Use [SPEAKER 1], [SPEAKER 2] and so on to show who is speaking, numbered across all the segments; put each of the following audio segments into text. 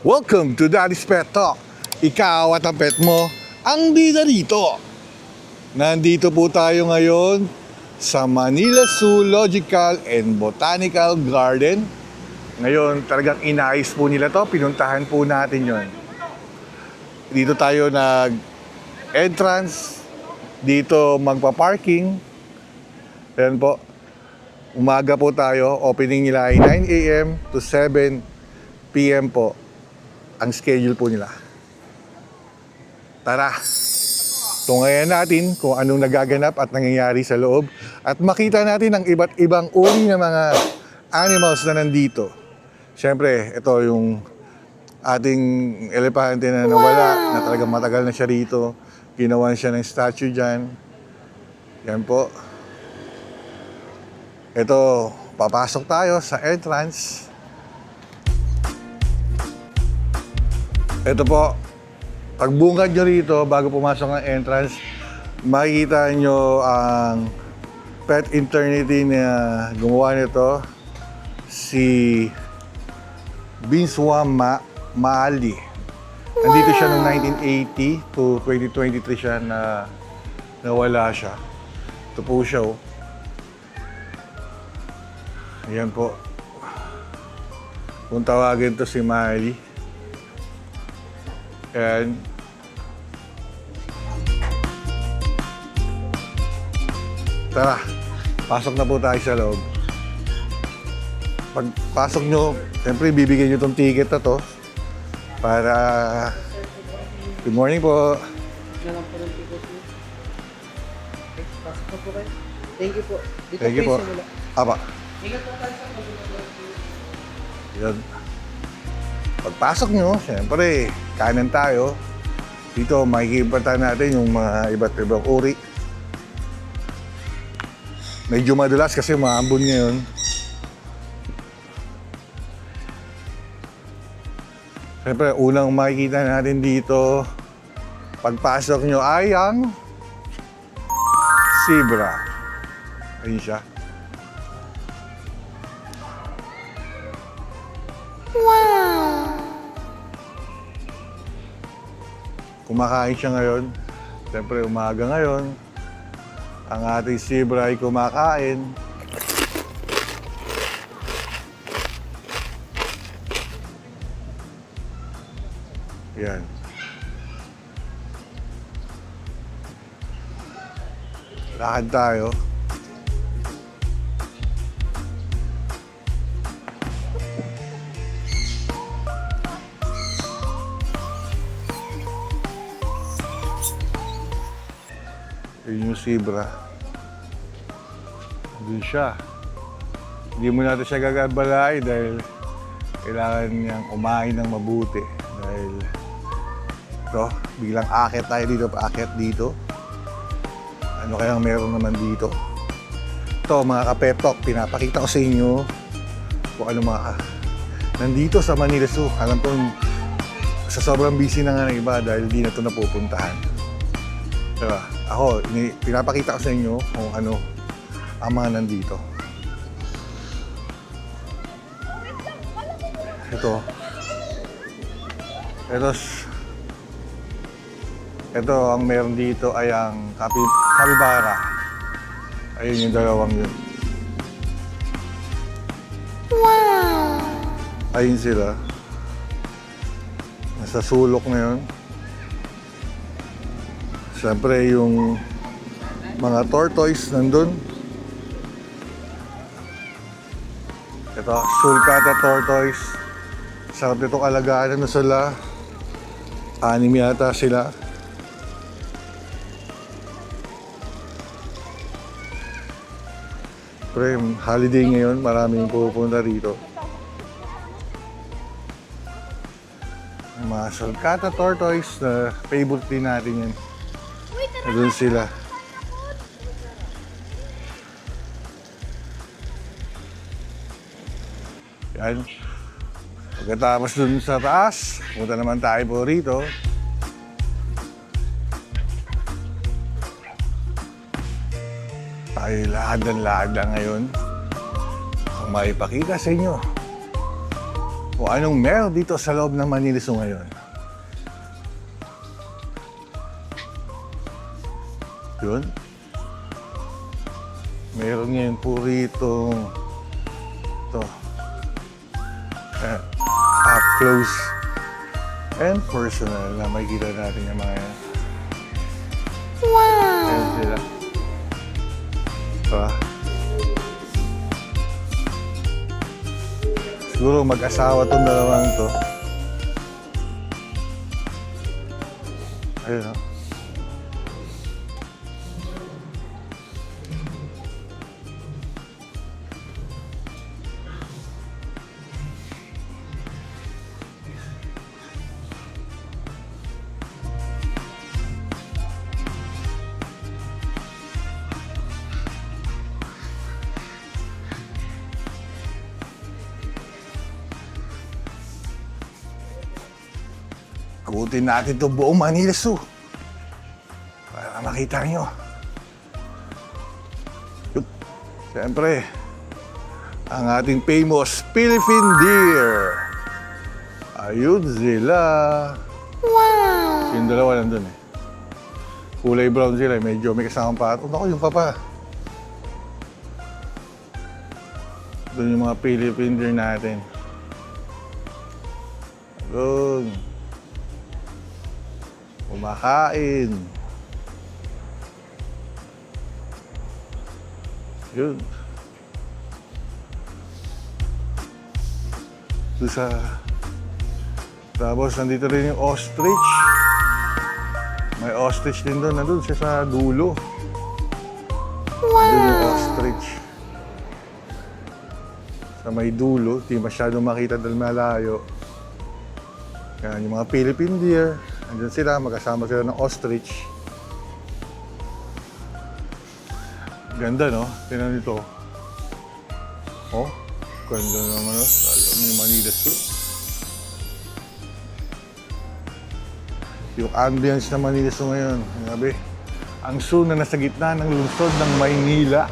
[SPEAKER 1] Welcome to Daddy's Pet Talk. Ikaw at ang pet mo ang bida rito. Nandito po tayo ngayon sa Manila Zoological and Botanical Garden. Ngayon talagang inayos po nila to. Pinuntahan po natin yon. Dito tayo nag-entrance. Dito magpa-parking. Ayan po. Umaga po tayo. Opening nila ay 9 a.m. to 7 p.m. po. Ang schedule po nila. Tara! Tungayan natin kung anong nagaganap at nangyayari sa loob at makita natin ang iba't ibang uri ng mga animals na nandito. Siyempre, ito yung ating elepante na nawala, na talagang matagal na siya rito. Ginawan siya ng statue dyan. Yan po. Ito, papasok tayo sa entrance. Ito po, pagbungad nyo rito, bago pumasok ng entrance, makikita nyo ang pet eternity na gumawa nito, si Binswa Maali. Nandito siya noong 1980 to 2023 siya na nawala siya. Ito po siya, oh. Ayan po. Kung tawagin to si Maali. Ayan. Tara, pasok na po tayo sa loob. Pagpasok nyo, siyempre bibigyan nyo itong ticket na to para... Good morning po.
[SPEAKER 2] Nalang po ng ticket niyo. Okay, pasok na po kayo. Thank you po. Dito
[SPEAKER 1] Thank you po.
[SPEAKER 2] Simula.
[SPEAKER 1] Aba.
[SPEAKER 2] Ingat po tayo sa pagbubuhat.
[SPEAKER 1] Yan. Pagpasok nyo, siyempre, kanan tayo. Dito, makikipatan natin yung mga iba't ibang uri. Medyo madulas kasi maambon ngayon. Siyempre, unang makikita natin dito, pagpasok nyo ay ang zebra. Ayun siya. Kumakain siya ngayon. Siyempre, umaga ngayon. Ang ating zebra ay kumakain. Yan. Lakad tayo. Yun yung zebra. Doon siya. Hindi mo natin siya gagabalay dahil kailangan niyang kumain ng mabuti. Dahil ito, biglang akit tayo dito, paakit dito. Ano kayang meron naman dito? Ito mga kapetok, pinapakita ko sa inyo kung ano mga nandito sa Manila Zoo. Alam ko sa sobrang busy na nga ng iba dahil di na ito napupuntahan. Diba? Ako, pinapakita ko sa inyo kung ano ang mga nandito. Ito ang meron dito ay ang capybara. Ayun yung dalawang yun. Wow! Ayun sila. Nasa sulok na yun. Siyempre yung mga tortoise nandun. Ito, sulcata tortoise. Sarap nitong alagaan na sila. 6 yata sila. Siyempre, holiday ngayon, maraming pupunta rito. Yung mga sulcata tortoise na favorite din natin yan. Doon sila. Yan. Pagkatapos dun sa taas, punta naman tayo po rito. Tayo lahad lang ngayon. Ang maipakita sa inyo kung anong meron dito sa loob ng Manila Zoo ngayon. Yun. Meron ngayon po rito ito. Up close and personal na makikita natin yung mga yan. Wow! Ayan sila. Diba? Siguro mag-asawa tong dalawang to. Ayun, no? Kutin natin itong buong Manila Zoo para makita nyo. Yup. Siyempre, ang ating famous Philippine deer. Ayun sila. Wow! Yung dalawa nandun eh. Kulay brown sila, medyo may kasamang pato. Naku, yung papa. Doon yung mga Philippine deer natin. Doon. Kumakain. Yun. Doon sa... Tapos nandito rin yung ostrich. May ostrich din doon. Nandun siya sa dulo. Wow! Doon yung ostrich. Sa may dulo. Di masyadong makita dahil malayo. Yan, yung mga Philippine deer. Andiyan sila, magkasama sila ng ostrich. Ganda, no? Tingnan nito. Oh, ganda naman, no? Alam mo yung Manila Zoo. Yung ambience ng Manila Zoo ngayon. Grabe. Ang zoo na nasa gitna ng lungsod ng Maynila.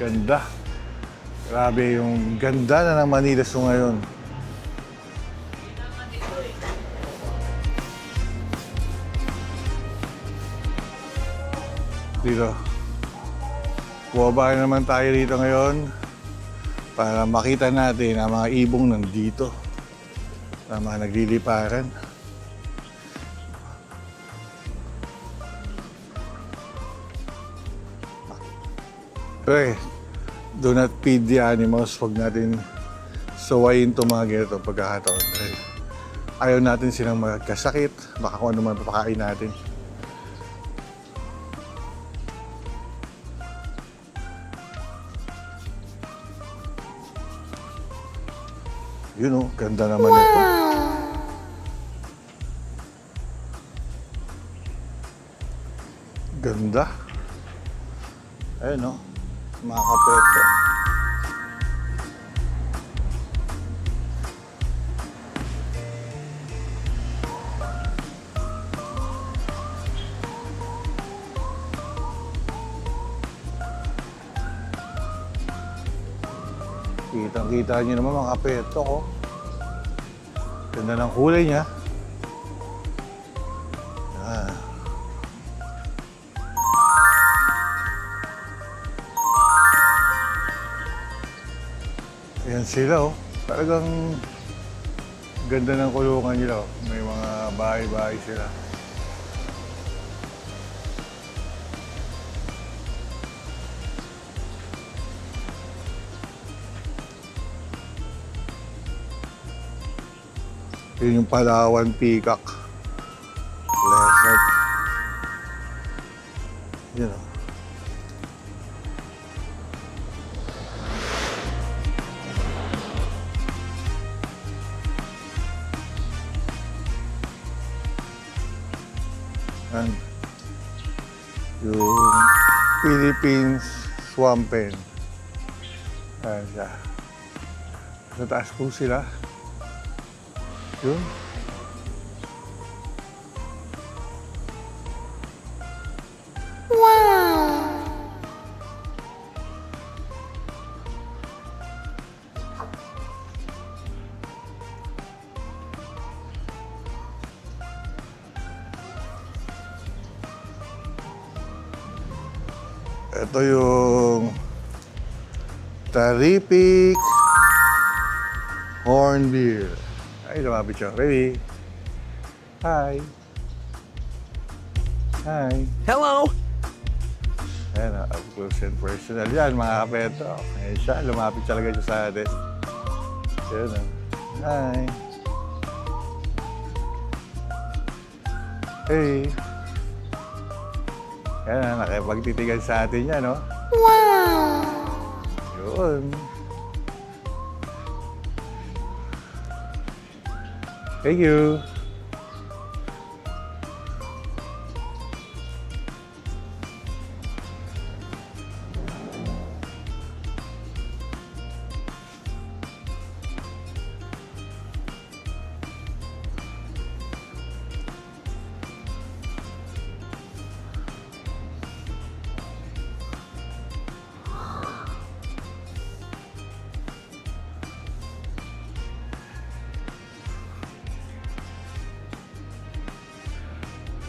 [SPEAKER 1] Ganda. Grabe yung ganda na ng Manila Zoo ngayon. Dito. Bumaba naman tayo dito ngayon para makita natin ang mga ibong nandito na mga nagliliparan. Pre, do not feed the animals. Huwag natin sawayin itong mga ganito pagkakataon. Ayaw natin silang magkasakit. Baka kung ano man papakain natin. Yun o, ganda naman ito. Ganda. Ayun o. Mga kapeto. Kitang-kita nyo naman mga kapeto ko. Ganda ng kulay niya. Ah. Ayan sila, oh. Talagang ganda ng kulungan nila, oh. May mga bahay-bahay sila. Yun yung Palawan Peacock. Leopard. Yun, oh. And yung Philippines Swampen. Ayan siya. Sa taas po sila. Yun. Ito yung Terrific Hornbill. Ay, lumapit siya. Ready? Hi. Hi.
[SPEAKER 3] Hello!
[SPEAKER 1] Ayan, up close and personal yan, mga kapeto. Ayan siya, lumapit talaga siya sa atin. Ayan, hi. Hey. Ayan, nakipagtitigan sa atin yan, no? Wow! Yun. Thank you.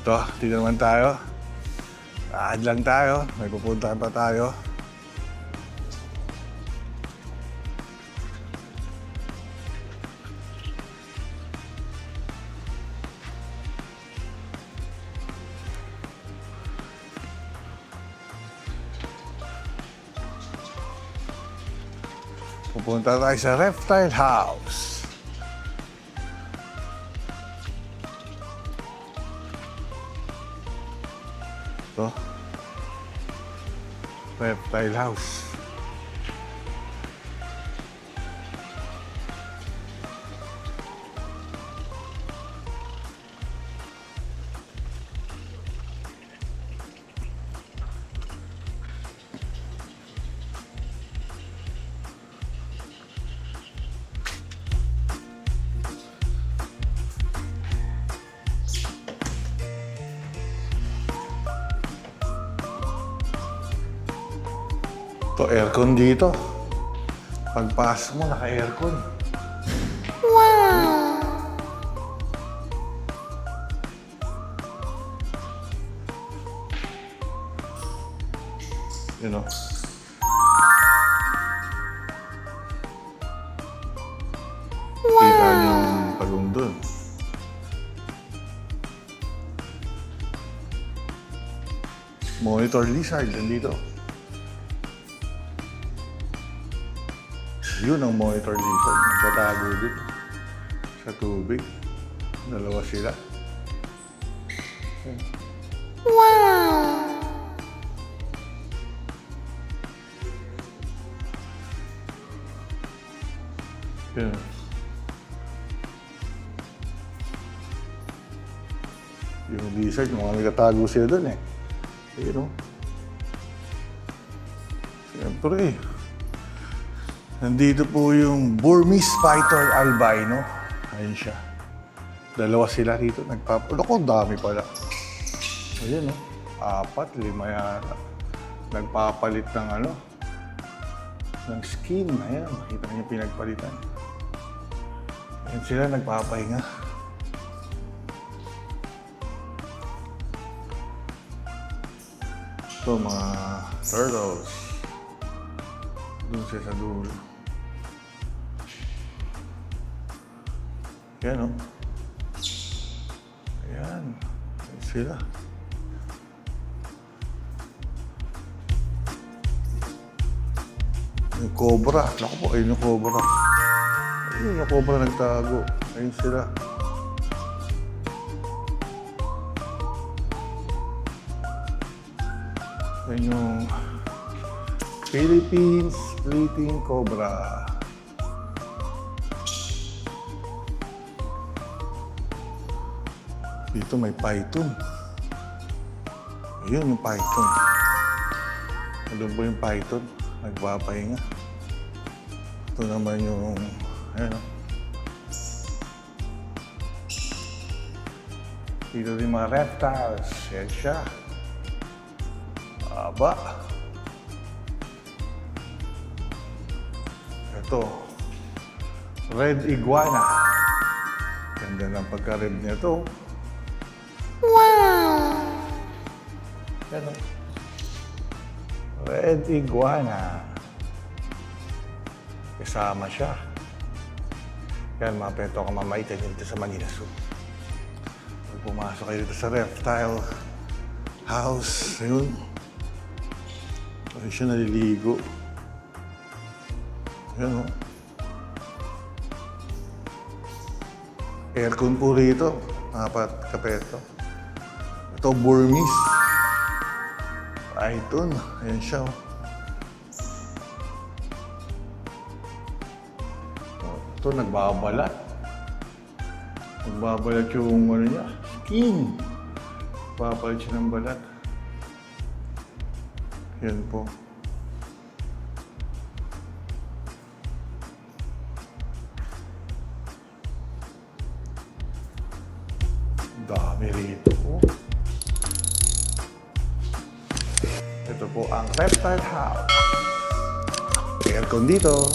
[SPEAKER 1] Ito, dito naman tayo. Aad lang tayo. May pupuntahan pa tayo. Pupunta tayo sa Reptile House. Ito. Reptile House. Ito, aircon dito. Pagpasok mo, naka-aircon. Wow! You know. Kita niyo yung pagong dun. Monitor lizard, nandito. Yun ang monitor lizard. Nagtatago din sa tubig. Dalawa sila. Wow! Yun. Yung lizard, mga nagtatago sila dun eh. Ayun o. Siyempre nandito po yung Burmese Python albino. Ayun siya. Dalawa sila dito. Ako, dami pala. Ayun, no? 4, 5 yata. Nagpapalit ng ng skin. Ayan, makita niyo pinagpalitan. Ayan sila, nagpapahinga. Ito, mga turtles. Doon siya sa dulo. Ayan, o. Ayan. Ayan sila. Yung cobra. Naku po, ayun yung cobra. Ayun yung cobra nagtago. Ayun sila. Ayun yung Philippines Fleeting Cobra. Dito may python. Ayun yung python. Doon po yung python. Nagpapahinga. Ito naman yung, ayun o. Dito din mga reptiles. Yan siya. Aba. Ito. Red iguana. Ganda ng pagka-red niya ito. Wow! Yan o. Red iguana. Kasama siya. Yan, mga pento ka mamaitan dito sa Manila Zoo. Pag pumasok kayo dito sa reptile house, ayun. Ayun siya naliligo. Yan, oh. Aircon po rito, mga kapeto. Ito, Burmese. Python. Ayan siya, oh. Ito, nagbabalat. Nagbabalat yung ano niya, skin. Nagbabalat siya ng balat. Yan po. Dami rito po. Ito po ang reptile house. Aircon dito.